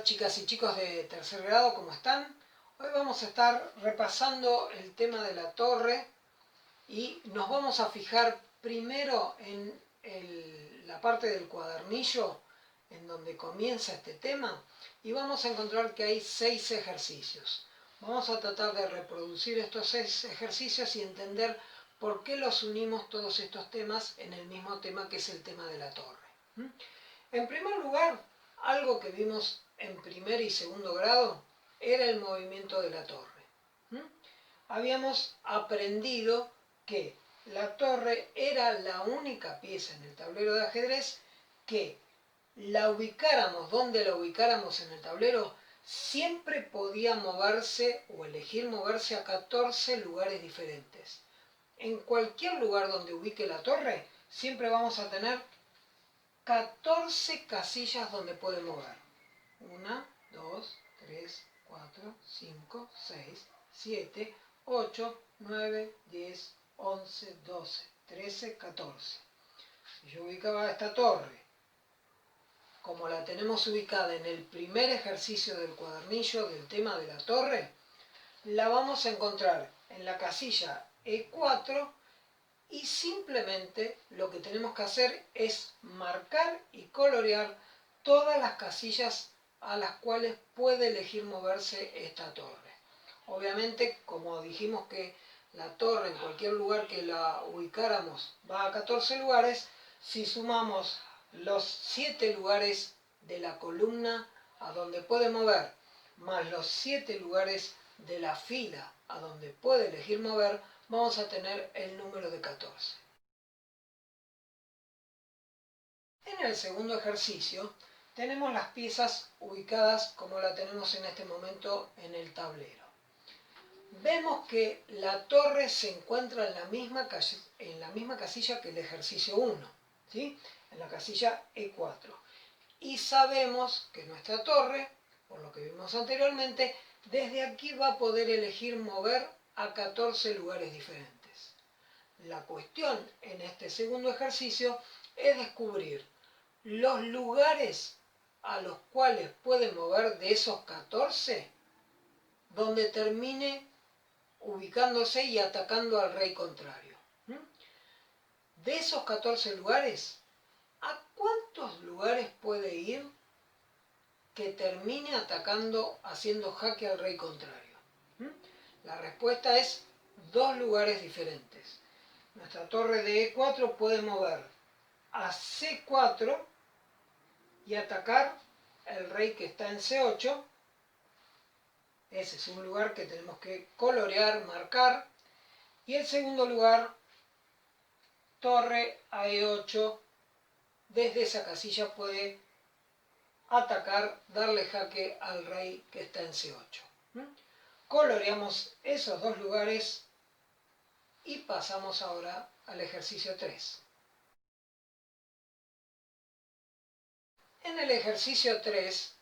chicas y chicos de tercer grado, ¿cómo están? Hoy vamos a estar repasando el tema de la torre y nos vamos a fijar primero en la parte del cuadernillo en donde comienza este tema y vamos a encontrar que hay 6 ejercicios. Vamos a tratar de reproducir estos 6 ejercicios y entender por qué los unimos todos estos temas en el mismo tema que es el tema de la torre. En primer lugar, algo que vimos en primer y segundo grado era el movimiento de la torre. Habíamos aprendido que la torre era la única pieza en el tablero de ajedrez que la ubicáramos donde la ubicáramos en el tablero, siempre podía moverse o elegir moverse a 14 lugares diferentes. En cualquier lugar donde ubique la torre, siempre vamos a tener 14 casillas donde puede mover. 1, 2, 3, 4, 5, 6, 7, 8, 9, 10, 11, 12, 13, 14. Si yo ubicaba esta torre, como la tenemos ubicada en el primer ejercicio del cuadernillo del tema de la torre, la vamos a encontrar en la casilla E4 y simplemente lo que tenemos que hacer es marcar y colorear todas las casillas a las cuales puede elegir moverse esta torre. Obviamente, como dijimos que la torre en cualquier lugar que la ubicáramos va a 14 lugares, si sumamos los 7 lugares de la columna a donde puede mover, más los 7 lugares de la fila a donde puede elegir mover, vamos a tener el número de 14. En el segundo ejercicio tenemos las piezas ubicadas como la tenemos en este momento en el tablero. Vemos que la torre se encuentra en la misma casilla que el ejercicio 1, ¿sí? En la casilla E4. Y sabemos que nuestra torre, por lo que vimos anteriormente, desde aquí va a poder elegir mover a 14 lugares diferentes. La cuestión en este segundo ejercicio es descubrir los lugares a los cuales puede mover de esos 14 donde termine ubicándose y atacando al rey contrario. De esos 14 lugares, ¿a cuántos lugares puede ir que termine atacando, haciendo jaque al rey contrario? La respuesta es 2 lugares diferentes. Nuestra torre de E4 puede mover a C4 y atacar el rey que está en C8. Ese es un lugar que tenemos que colorear, marcar. Y el segundo lugar, torre a E8. Desde esa casilla puede atacar, darle jaque al rey que está en C8. Coloreamos esos 2 lugares y pasamos ahora al ejercicio 3. En el ejercicio 3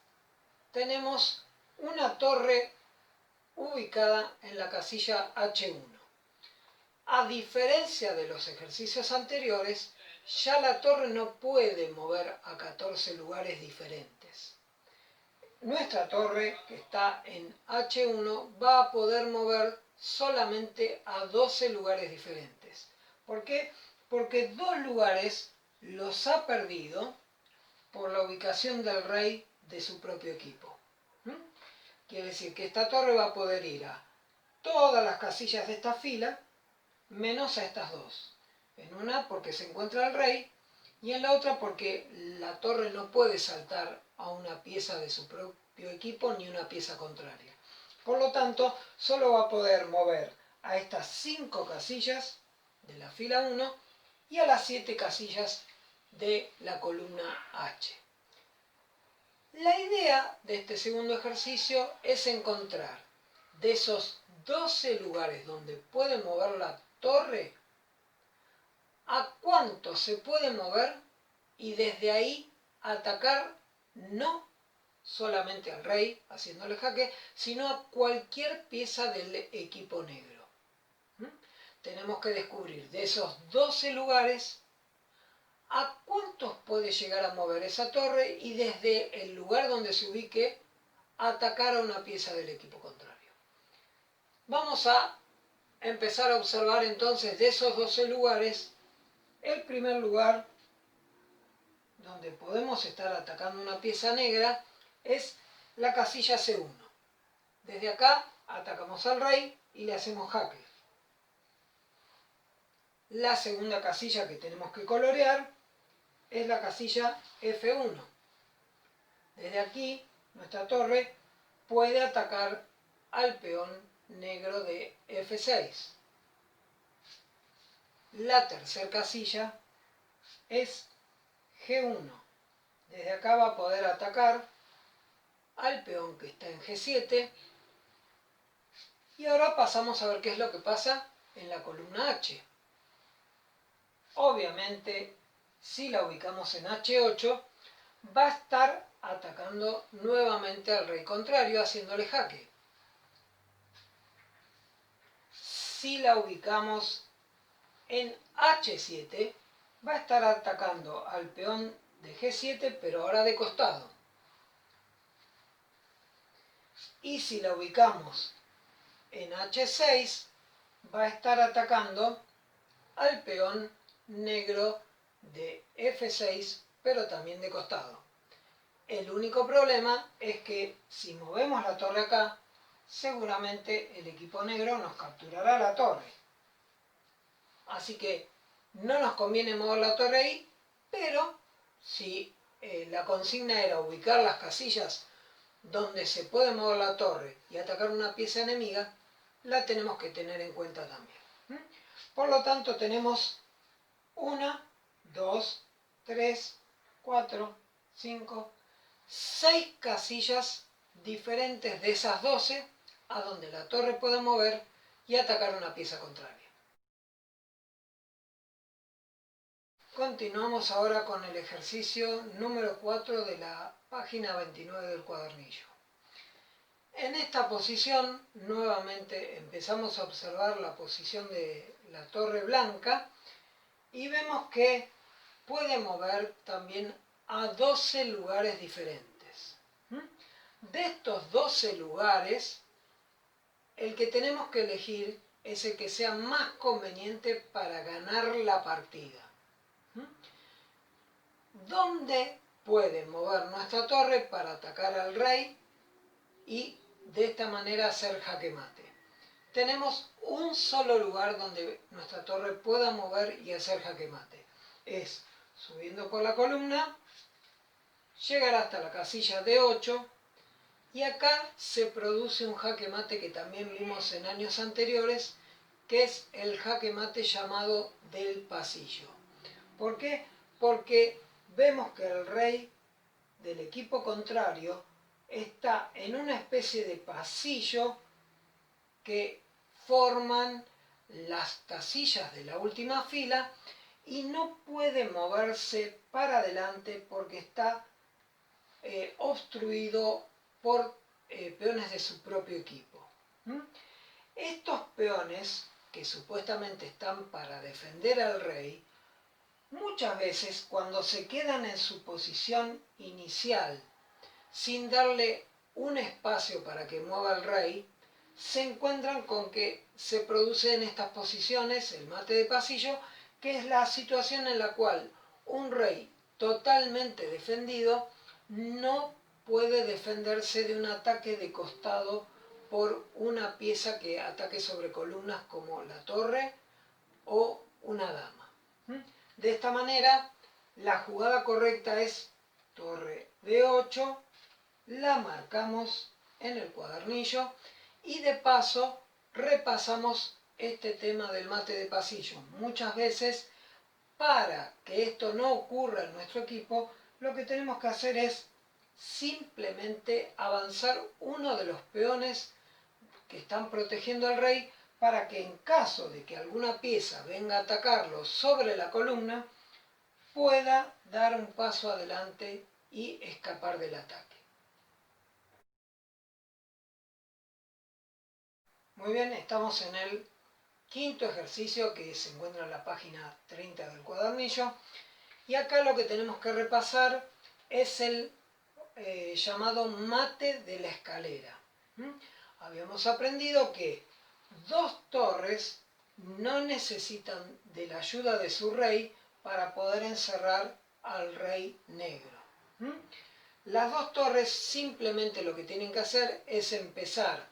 tenemos una torre ubicada en la casilla H1. A diferencia de los ejercicios anteriores, ya la torre no puede mover a 14 lugares diferentes. Nuestra torre, que está en H1, va a poder mover solamente a 12 lugares diferentes. ¿Por qué? Porque 2 lugares los ha perdido por la ubicación del rey de su propio equipo. Quiere decir que esta torre va a poder ir a todas las casillas de esta fila, menos a estas 2. En una porque se encuentra el rey y en la otra porque la torre no puede saltar a una pieza de su propio equipo ni una pieza contraria. Por lo tanto, solo va a poder mover a estas 5 casillas de la fila 1 y a las 7 casillas de la columna H. La idea de este segundo ejercicio es encontrar de esos 12 lugares donde puede mover la torre, a cuánto se puede mover y desde ahí atacar no solamente al rey haciéndole jaque, sino a cualquier pieza del equipo negro. Tenemos que descubrir de esos 12 lugares a cuántos puede llegar a mover esa torre y desde el lugar donde se ubique atacar a una pieza del equipo contrario. Vamos a empezar a observar entonces de esos 12 lugares, el primer lugar donde podemos estar atacando una pieza negra es la casilla C1. Desde acá atacamos al rey y le hacemos jaque. La segunda casilla que tenemos que colorear es la casilla F1. Desde aquí nuestra torre puede atacar al peón negro de F6. La tercera casilla es G1. Desde acá va a poder atacar al peón que está en G7. Y ahora pasamos a ver qué es lo que pasa en la columna H. Obviamente, si la ubicamos en H8, va a estar atacando nuevamente al rey contrario, haciéndole jaque. Si la ubicamos en H7, va a estar atacando al peón de G7, pero ahora de costado. Y si la ubicamos en H6, va a estar atacando al peón negro de F6, pero también de costado. El único problema es que si movemos la torre acá, seguramente el equipo negro nos capturará la torre. Así que no nos conviene mover la torre ahí, pero si la consigna era ubicar las casillas donde se puede mover la torre y atacar una pieza enemiga, la tenemos que tener en cuenta también. Por lo tanto, tenemos 1, 2, 3, 4, 5, 6 casillas diferentes de esas 12 a donde la torre puede mover y atacar una pieza contraria. Continuamos ahora con el ejercicio número 4 de la página 29 del cuadernillo. En esta posición, nuevamente empezamos a observar la posición de la torre blanca y vemos que puede mover también a 12 lugares diferentes. De estos 12 lugares, el que tenemos que elegir es el que sea más conveniente para ganar la partida. ¿Dónde puede mover nuestra torre para atacar al rey y de esta manera hacer jaque mate? Tenemos un solo lugar donde nuestra torre pueda mover y hacer jaque mate. Es subiendo por la columna, llegar hasta la casilla D8 y acá se produce un jaque mate que también vimos en años anteriores, que es el jaque mate llamado del pasillo. ¿Por qué? Porque vemos que el rey del equipo contrario está en una especie de pasillo que forman las casillas de la última fila y no puede moverse para adelante porque está obstruido por peones de su propio equipo. Estos peones, que supuestamente están para defender al rey, muchas veces cuando se quedan en su posición inicial, sin darle un espacio para que mueva el rey, se encuentran con que se produce en estas posiciones el mate de pasillo, que es la situación en la cual un rey totalmente defendido no puede defenderse de un ataque de costado por una pieza que ataque sobre columnas como la torre o una dama. De esta manera, la jugada correcta es torre D8, la marcamos en el cuadernillo y de paso repasamos este tema del mate de pasillo. Muchas veces, para que esto no ocurra en nuestro equipo, lo que tenemos que hacer es simplemente avanzar uno de los peones que están protegiendo al rey para que en caso de que alguna pieza venga a atacarlo sobre la columna, pueda dar un paso adelante y escapar del ataque. Muy bien, estamos en el quinto ejercicio que se encuentra en la página 30 del cuadernillo y acá lo que tenemos que repasar es el llamado mate de la escalera. Habíamos aprendido que dos torres no necesitan de la ayuda de su rey para poder encerrar al rey negro. Las dos torres simplemente lo que tienen que hacer es empezar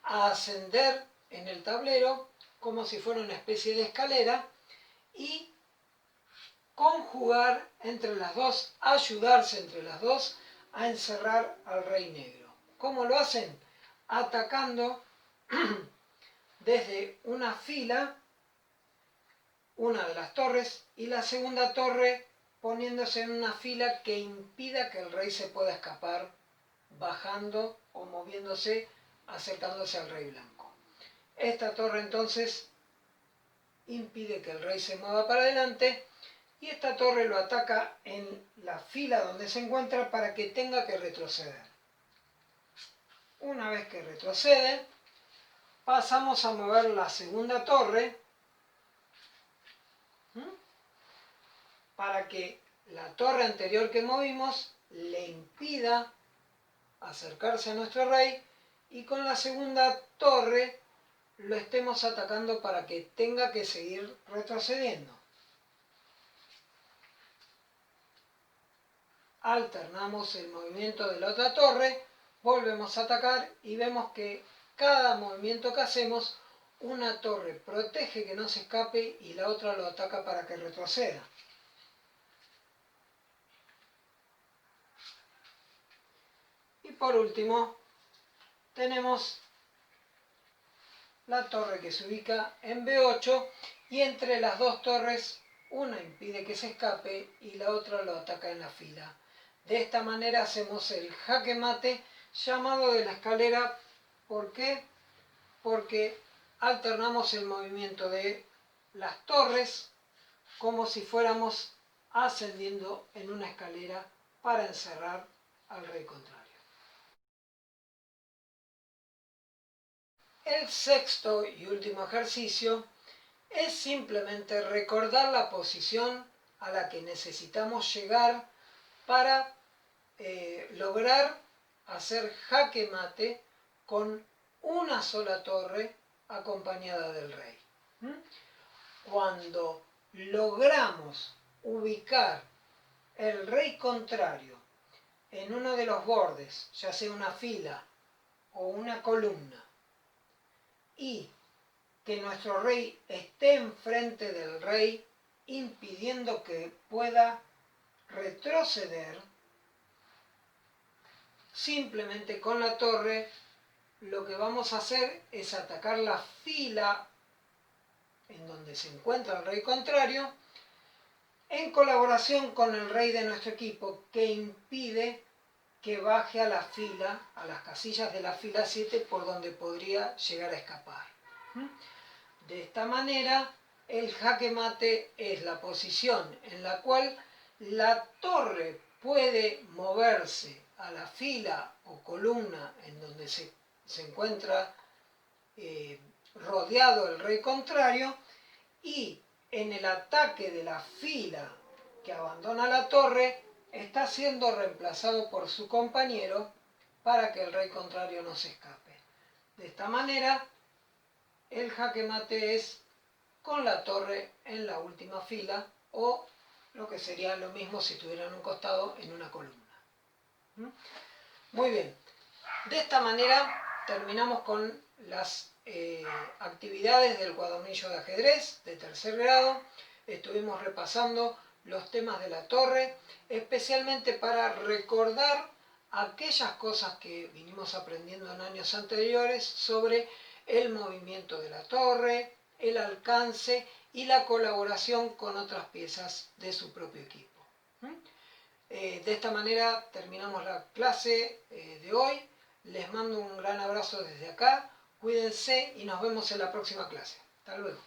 a ascender en el tablero como si fuera una especie de escalera y conjugar entre las dos, ayudarse entre las dos a encerrar al rey negro. ¿Cómo lo hacen? Atacando desde una fila, una de las torres, y la segunda torre poniéndose en una fila que impida que el rey se pueda escapar bajando o moviéndose, acercándose al rey blanco. Esta torre entonces impide que el rey se mueva para adelante y esta torre lo ataca en la fila donde se encuentra para que tenga que retroceder. Una vez que retrocede, pasamos a mover la segunda torre para que la torre anterior que movimos le impida acercarse a nuestro rey y con la segunda torre lo estemos atacando para que tenga que seguir retrocediendo. Alternamos el movimiento de la otra torre, volvemos a atacar y vemos que cada movimiento que hacemos, una torre protege que no se escape y la otra lo ataca para que retroceda. Y por último, tenemos la torre que se ubica en B8 y entre las dos torres una impide que se escape y la otra lo ataca en la fila. De esta manera hacemos el jaque mate llamado de la escalera. ¿Por qué? Porque alternamos el movimiento de las torres como si fuéramos ascendiendo en una escalera para encerrar al rey contrario. El sexto y último ejercicio es simplemente recordar la posición a la que necesitamos llegar para lograr hacer jaque mate con una sola torre acompañada del rey. Cuando logramos ubicar el rey contrario en uno de los bordes, ya sea una fila o una columna, y que nuestro rey esté enfrente del rey, impidiendo que pueda retroceder, simplemente con la torre lo que vamos a hacer es atacar la fila en donde se encuentra el rey contrario, en colaboración con el rey de nuestro equipo, que impide que baje a la fila, a las casillas de la fila 7, por donde podría llegar a escapar. De esta manera, el jaque mate es la posición en la cual la torre puede moverse a la fila o columna en donde se encuentra rodeado el rey contrario, y en el ataque de la fila que abandona la torre está siendo reemplazado por su compañero para que el rey contrario no se escape. De esta manera, el jaque mate es con la torre en la última fila, o lo que sería lo mismo si estuviera en un costado en una columna. Muy bien, de esta manera terminamos con las actividades del cuadernillo de ajedrez de tercer grado. Estuvimos repasando los temas de la torre, especialmente para recordar aquellas cosas que vinimos aprendiendo en años anteriores sobre el movimiento de la torre, el alcance y la colaboración con otras piezas de su propio equipo. De esta manera terminamos la clase de hoy. Les mando un gran abrazo desde acá. Cuídense y nos vemos en la próxima clase. Hasta luego.